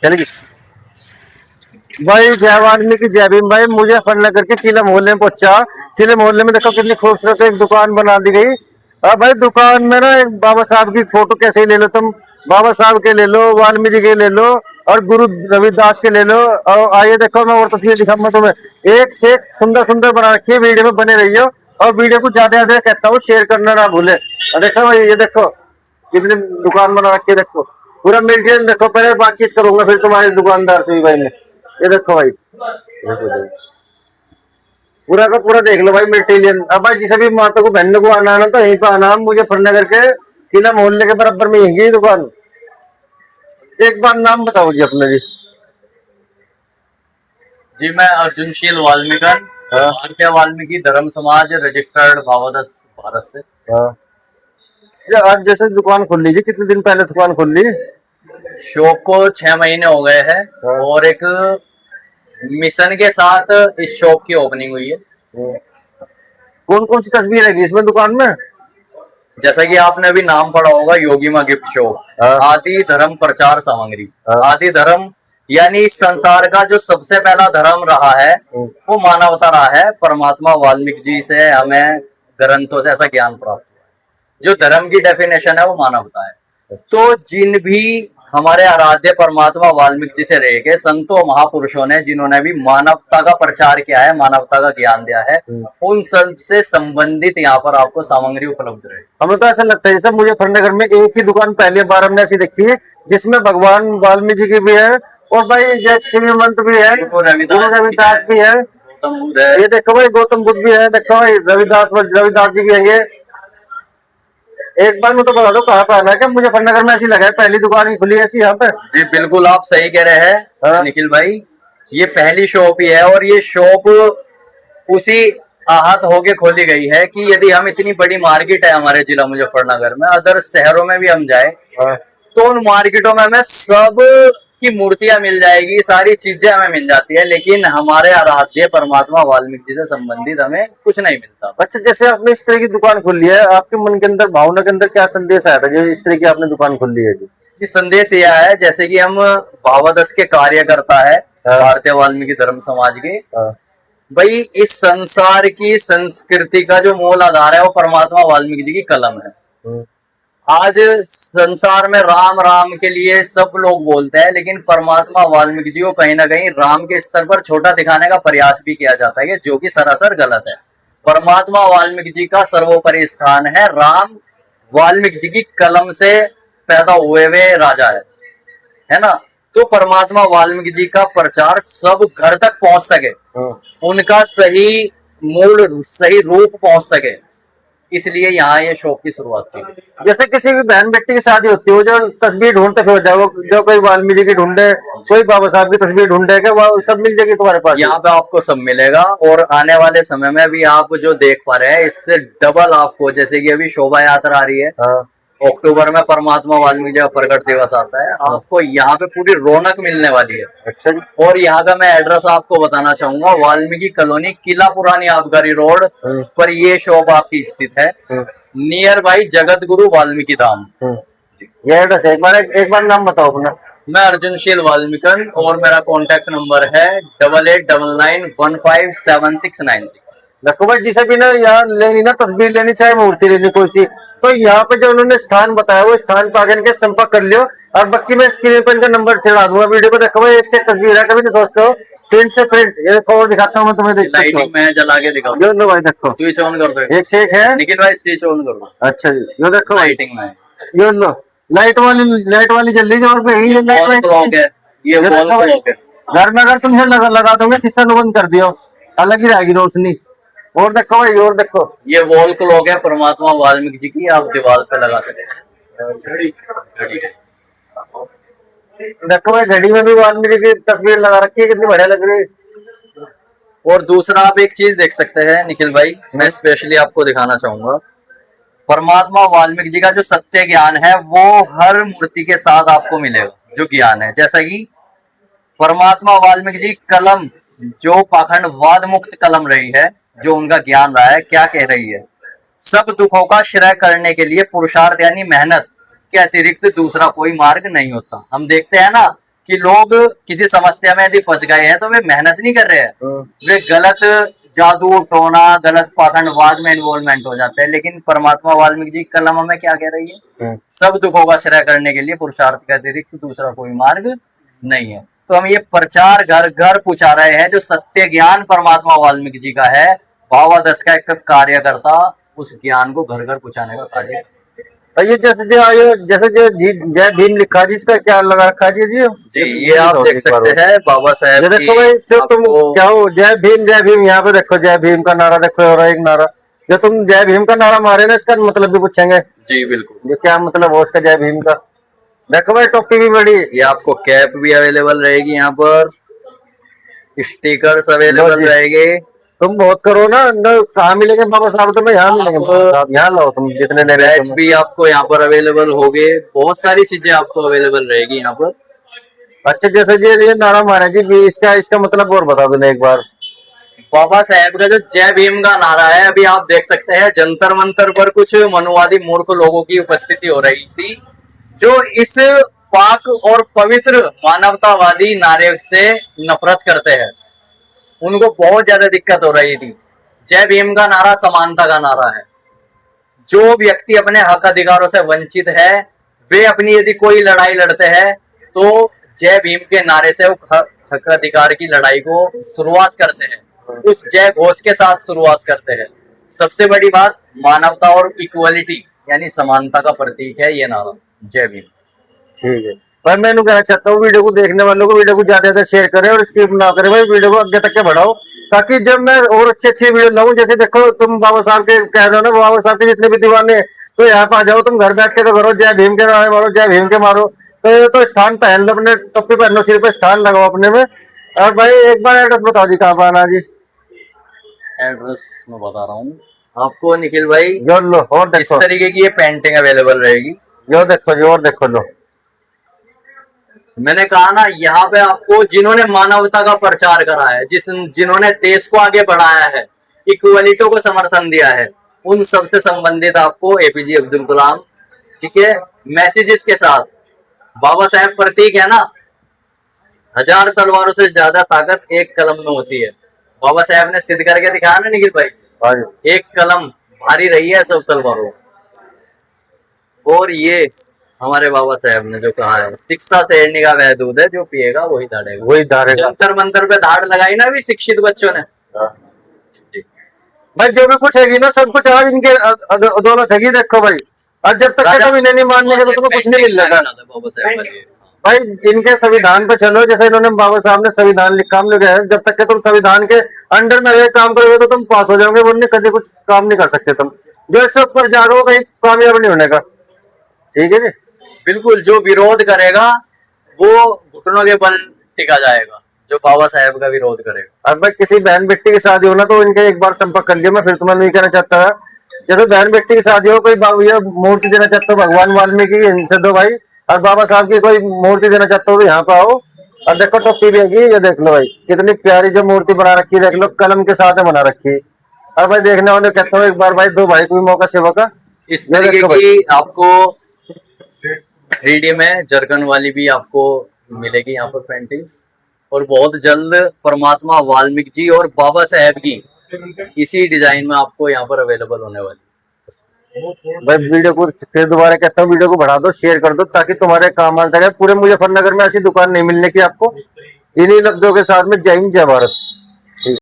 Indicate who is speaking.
Speaker 1: चलेगी भाई। जय वाल्मीकि जय भीम भाई। मुजफ्फरनगर के किला मोहल्ले में पहुंचा। किले मोहल्ले में देखो कितनी खूबसूरत एक दुकान बना दी गई। अब भाई दुकान में ना एक बाबा साहब की फोटो कैसे ही ले लो तुम, बाबा साहब के ले लो, वाल्मीकि के ले लो, और गुरु रविदास के ले लो। और आइए देखो मैं और तस्वीर दिखाऊंगा तुम्हें, एक से एक सुंदर सुंदर बना रखी है। वीडियो में बने रहियो और वीडियो को ज्यादा ज्यादा कहता हूँ शेयर करना ना भूले। देखो भाई ये देखो कितनी दुकान बना रखी है। देखो पूरा मटेरियल देखो, पहले बातचीत करूंगा फिर तुम्हारे दुकानदार से भी भाई मैं। ये देखो भाई, देखो भाई पूरा का पूरा देख लो भाई मटेरियल। अब भाई जिसे भी माता को बहनों को आना है ना तो यहीं पे आना। मुजफ्फरनगर के किला मोहल्ले के बराबर में यही दुकान। एक बार नाम बताओ जी अपना जी।
Speaker 2: जी मैं अर्जुनशील वाल्मीकन,
Speaker 1: हाँ
Speaker 2: भारतीय वाल्मीकि धर्म समाज रजिस्टर्ड भावादस भारत से।
Speaker 1: हाँ। ये आज जैसे दुकान खोल लीजिए, कितने दिन पहले दुकान खोल ली?
Speaker 2: शॉप को 6 महीने हो गए हैं
Speaker 1: हाँ।
Speaker 2: और एक मिशन के साथ इस शॉप की ओपनिंग हुई है।
Speaker 1: कौन कौन सी तस्वीर है इसमें दुकान में?
Speaker 2: जैसा कि आपने अभी नाम पढ़ा होगा, योगी माँ गिफ्ट शॉप,
Speaker 1: हाँ।
Speaker 2: आदि धर्म प्रचार सामग्री।
Speaker 1: हाँ।
Speaker 2: आदि धर्म यानी इस संसार का जो सबसे पहला धर्म रहा है वो मानवता रहा है। परमात्मा वाल्मीकि जी से हमें ग्रंथों से ऐसा ज्ञान प्राप्त हुआ है। जो धर्म की डेफिनेशन है वो मानवता है। तो जिन भी हमारे आराध्य परमात्मा वाल्मीकि जी से रह के संतों महापुरुषों ने जिन्होंने भी मानवता का प्रचार किया है, मानवता का ज्ञान दिया है, उन सब से संबंधित यहाँ पर आपको सामग्री उपलब्ध रहे।
Speaker 1: हमें तो ऐसा लगता है जैसे मुजफ्फरनगर में एक ही दुकान पहली बार हमने ऐसी देखी है जिसमें भगवान वाल्मीकि की भी है और भाई जय श्रीमंत भी है, गुरु रविदास भी है,
Speaker 2: गौतम बुद्ध है।
Speaker 1: ये देखो भाई गौतम बुद्ध भी है। देखो भाई रविदास जी भी है। एक बार मैं तो बता दो कहाँ पे आना है, क्या मुजफ्फरनगर में ऐसी लगा है पहली दुकान ही खुली ऐसी यहाँ पे?
Speaker 2: जी बिल्कुल आप सही कह रहे हैं
Speaker 1: हाँ।
Speaker 2: निखिल भाई, ये पहली शॉप ही है और ये शॉप उसी आहत होके खोली गई है कि यदि हम इतनी बड़ी मार्केट है हमारे जिला मुजफ्फरनगर में, अदर शहरों में भी हम जाए
Speaker 1: हाँ।
Speaker 2: तो उन मार्केटों में हमें सब की मूर्तियां मिल जाएगी, सारी चीजें हमें मिल जाती है, लेकिन हमारे आराध्य परमात्मा वाल्मीकि जी से संबंधित हमें कुछ नहीं मिलता।
Speaker 1: अच्छा, जैसे आपने इस तरह की दुकान खोली है, आपके मन के अंदर भावना के अंदर क्या संदेश आया था जो इस तरह की आपने दुकान खोली है जी?
Speaker 2: जी संदेश यह है, जैसे कि हम भावादस के कार्यकर्ता है
Speaker 1: हाँ।
Speaker 2: भारतीय वाल्मीकि धर्म समाज के।
Speaker 1: हाँ।
Speaker 2: भाई इस संसार की संस्कृति का जो मूल आधार है वो परमात्मा वाल्मीकि जी की कलम है। आज संसार में राम राम के लिए सब लोग बोलते हैं, लेकिन परमात्मा वाल्मीकि जी को कहीं ना कहीं राम के स्तर पर छोटा दिखाने का प्रयास भी किया जाता है, जो कि सरासर गलत है। परमात्मा वाल्मीकि जी का सर्वोपरि स्थान है। राम वाल्मीकि जी की कलम से पैदा हुए राजा है ना। तो परमात्मा वाल्मीकि जी का प्रचार सब घर तक पहुंच सके, उनका सही मूल सही रूप पहुंच सके, इसलिए यहाँ ये शॉप की शुरुआत की।
Speaker 1: जैसे किसी भी बहन बेटी की शादी होती है, वो जो तस्वीर ढूंढते फिर जाए, वो जो कोई वाल्मीकि की ढूंढे, कोई बाबा साहब की तस्वीर ढूंढे, क्या वो सब मिल जाएगी तुम्हारे पास?
Speaker 2: यहाँ पे आपको सब मिलेगा और आने वाले समय में भी आप जो देख पा रहे हैं इससे डबल आपको, जैसे कि अभी शोभा यात्रा आ रही है।
Speaker 1: हाँ।
Speaker 2: अक्टूबर में परमात्मा वाल्मीकि जी का प्रकट दिवस आता है, आपको यहाँ पे पूरी रौनक मिलने वाली है।
Speaker 1: अच्छा जी।
Speaker 2: और यहाँ का मैं एड्रेस आपको बताना चाहूंगा, वाल्मीकि कॉलोनी, किला पुरानी आबकारी रोड पर ये शॉप आपकी स्थित है, नियर बाई जगत गुरु वाल्मीकि धाम।
Speaker 1: ये एड्रेस है। एक बार नाम बताओ अपना।
Speaker 2: मैं अर्जुनशील वाल्मीकन और मेरा कॉन्टेक्ट नंबर है 8899157696।
Speaker 1: देखो भाई, जिसे भी ना यहाँ लेनी ना तस्वीर लेनी, चाहे मूर्ति लेनी कोई सी, तो यहाँ पे जो उन्होंने स्थान बताया वो स्थान पे आगे इनके संपर्क कर लियो। और बाकी मैं स्क्रीन पर इनका नंबर चढ़ा दूंगा वीडियो को। देखो भाई एक से एक तस्वीर है, कभी नहीं सोचते हो प्रिंट से प्रिंट। ये देखो और दिखाता हूँ मैं तुम्हें, देख सकते हो।
Speaker 2: लाइटिंग में जला के दिखाओ।
Speaker 1: यो लो भाई देखो,
Speaker 2: स्विच ऑन कर दो।
Speaker 1: एक से एक है
Speaker 2: निखिल भाई स्विच ऑन कर दो।
Speaker 1: अच्छा जी, यो देखो भाई,
Speaker 2: लाइटिंग में
Speaker 1: यो लो लाइट वाली जल रही है और यही
Speaker 2: वॉल क्लॉक है, ये वॉल क्लॉक है।
Speaker 1: घर में अगर तुम लगा दोगे, शीशा बंद कर दियो, अलग ही रहेगी रोशनी। और देखो भाई, और देखो
Speaker 2: ये वॉल क्लॉक है परमात्मा वाल्मीकि जी की, आप दीवार पे लगा सकते हैं। घड़ी
Speaker 1: देखो भाई, घड़ी में भी वाल्मीकि की तस्वीर लगा रखी है, कितनी बढ़िया लग रही है।
Speaker 2: और दूसरा आप एक चीज देख सकते हैं निखिल भाई, मैं स्पेशली आपको दिखाना चाहूंगा, परमात्मा वाल्मीकि जी का जो सत्य ज्ञान है वो हर मूर्ति के साथ आपको मिलेगा। जो ज्ञान है, जैसा कि परमात्मा वाल्मीकि जी कलम जो पाखंडवाद मुक्त कलम रही है, जो उनका ज्ञान रहा है, क्या कह रही है, सब दुखों का श्रेय करने के लिए पुरुषार्थ यानी मेहनत के अतिरिक्त दूसरा कोई मार्ग नहीं होता। हम देखते हैं ना कि लोग किसी समस्या में यदि फंस गए हैं तो वे मेहनत नहीं कर रहे हैं, वे गलत जादू टोना गलत पाखंडवाद में इन्वॉल्वमेंट हो जाते हैं। लेकिन परमात्मा वाल्मीकि जी की कलम हमें क्या कह रही है? सब दुखों का श्रेय करने के लिए पुरुषार्थ के अतिरिक्त दूसरा कोई मार्ग नहीं है। तो हम ये प्रचार घर घर पहुंचा रहे हैं, जो सत्य ज्ञान परमात्मा वाल्मीकि जी का है, भावादश का एक कार्यकर्ता उस ज्ञान को घर घर पहुंचाने का कार्य।
Speaker 1: और ये जैसे जो जय भीम लिखा जी, इसका क्या लगा रखा है जी?
Speaker 2: जी ये आप देख सकते हैं बाबा साहेब।
Speaker 1: ये देखो भाई, जो तुम क्या हो, जय भीम यहाँ पे देखो, जय भीम का नारा देखो, और एक नारा जो तुम जय भीम का नारा मारे ना, इसका मतलब भी पूछेंगे
Speaker 2: जी बिल्कुल,
Speaker 1: ये क्या मतलब हो उसका जय भीम का। देखो भाई टोपी भी बड़ी,
Speaker 2: ये आपको कैप भी अवेलेबल रहेगी, यहाँ पर स्टिकर्स अवेलेबल रहेंगे।
Speaker 1: तुम बहुत करो ना, कहाँ मिलेंगे बाबा साहब? तुम्हें यहाँ मिलेंगे बाबा साहब, यहाँ लाओ तुम जितने ले रहे
Speaker 2: बैच भी आपको यहाँ पर अवेलेबल होंगे, बहुत सारी चीजें आपको अवेलेबल रहेगी यहाँ पर।
Speaker 1: अच्छा, जैसे ये नारा मारे जी, इसका मतलब और बता दो एक बार।
Speaker 2: बाबा साहेब का जो जय भीम का नारा है, अभी आप देख सकते हैं जंतर मंतर पर कुछ मनुवादी मूर्ख लोगों की उपस्थिति हो रही थी, जो इस पाक और पवित्र मानवतावादी नारे से नफरत करते हैं। उनको बहुत ज्यादा दिक्कत हो रही थी। जय भीम का नारा समानता का नारा है। जो व्यक्ति अपने हक अधिकारों से वंचित है, वे अपनी यदि कोई लड़ाई लड़ते हैं तो जय भीम के नारे से वो हक अधिकार की लड़ाई को शुरुआत करते हैं, उस जय घोष के साथ शुरुआत करते हैं। सबसे बड़ी बात, मानवता और इक्वलिटी यानी समानता का प्रतीक है ये नारा जय भीम।
Speaker 1: ठीक है भाई, मैं कहना चाहता हूँ वीडियो को देखने वालों को वीडियो को ज्यादा ज्यादा शेयर करें और स्किप ना करें भाई, वीडियो को आगे तक के बढ़ाओ, ताकि जब मैं और अच्छी वीडियो लाऊं। जैसे देखो तुम बाबा साहब के कह रहे हो ना, बाबा साहब के जितने भी दीवाने, तो यहाँ पे आ जाओ, तुम घर बैठ के तो करो, जय भीम के नारे मारो, जय भीम के मारो। तो ये तो स्थान पहन लो, अपने टोपी पहन लो, सिर पे स्थान लगाओ अपने में। और भाई एक बार एड्रेस बताओ जी, कहाँ पर आना जी?
Speaker 2: एड्रेस मैं बता रहा हूँ आपको निखिल भाई,
Speaker 1: जो लो और देखो,
Speaker 2: इस तरीके की ये पेंटिंग अवेलेबल रहेगी।
Speaker 1: जो देखो जी, और देखो लो,
Speaker 2: मैंने कहा ना, यहाँ पे आपको जिन्होंने मानवता का प्रचार करा है, जिन्होंने देश को आगे बढ़ाया है, इक्वलिटी को समर्थन दिया है, उन सबसे संबंधित आपको एपीजे अब्दुल कलाम, ठीक है, मैसेजेस के साथ। बाबा साहेब प्रतीक है ना, 1000 तलवारों से ज्यादा ताकत एक कलम में होती है। बाबा साहेब ने सिद्ध करके दिखाया ना निखिल भाई, एक कलम भारी रही है सब तलवारों। और ये हमारे बाबा साहब ने जो कहा है, शिक्षा से का वह दूध है, जो पिएगा वही दाढ़ेगा, वही दाढ़ेगा। जंतर मंतर पे धाड़ लगाई ना अभी शिक्षित बच्चों ने।
Speaker 1: भाई जो भी कुछ है ना, सब कुछ आज इनके दौलत है। देखो भाई, आज जब तक तुम इन्हें नहीं मानने तो तुम्हें कुछ नहीं मिल रहा। भाई इनके संविधान पे चलो, जैसे इन्होंने बाबा साहब ने संविधान लिखा, हम लोग जब तक तुम संविधान के अंडर में रह काम करोगे तो तुम पास हो जाओगे, वरना कभी कुछ काम नहीं कर सकते तुम। जो इससे ऊपर जाओगे कहीं कामयाब नहीं होने का। ठीक है जी,
Speaker 2: बिल्कुल। जो विरोध करेगा वो घुटनों के बल टिका जाएगा, जो बाबा साहेब का विरोध करेगा।
Speaker 1: अब भाई किसी बहन बेटी की शादी हो ना, तो इनके एक बार संपर्क कर लिया। मैं फिर तुम्हें नहीं कहना चाहता है, जैसे बहन बेटी की शादी हो, कोई मूर्ति देना चाहते हो भगवान वाल्मीकि की, इनसे दो भाई। और बाबा साहब की कोई मूर्ति देना चाहते हो तो यहाँ पे आओ। और देखो टोपी भी है, ये देख लो भाई, कितनी प्यारी जो मूर्ति बना रखी है, देख लो, कलम के साथ बना रखी है। और भाई देखने वाले कहता हूँ एक बार भाई, दो भाई को भी मौका सेवा का।
Speaker 2: इस तरीके की आपको 3D में जरकन वाली भी आपको मिलेगी यहाँ पर पेंटिंग्स। और बहुत जल्द परमात्मा वाल्मीकि जी और बाबा साहेब की इसी डिजाइन में आपको यहाँ पर अवेलेबल होने वाली।
Speaker 1: भाई वीडियो को फिर दोबारा कहता हूँ, वीडियो को बढ़ा दो, शेयर कर दो, ताकि तुम्हारे काम आ सके। पूरे मुजफ्फरनगर में ऐसी दुकान नहीं मिलने की आपको। इन्हीं लफ्जों के साथ में जय हिंद जय भारत।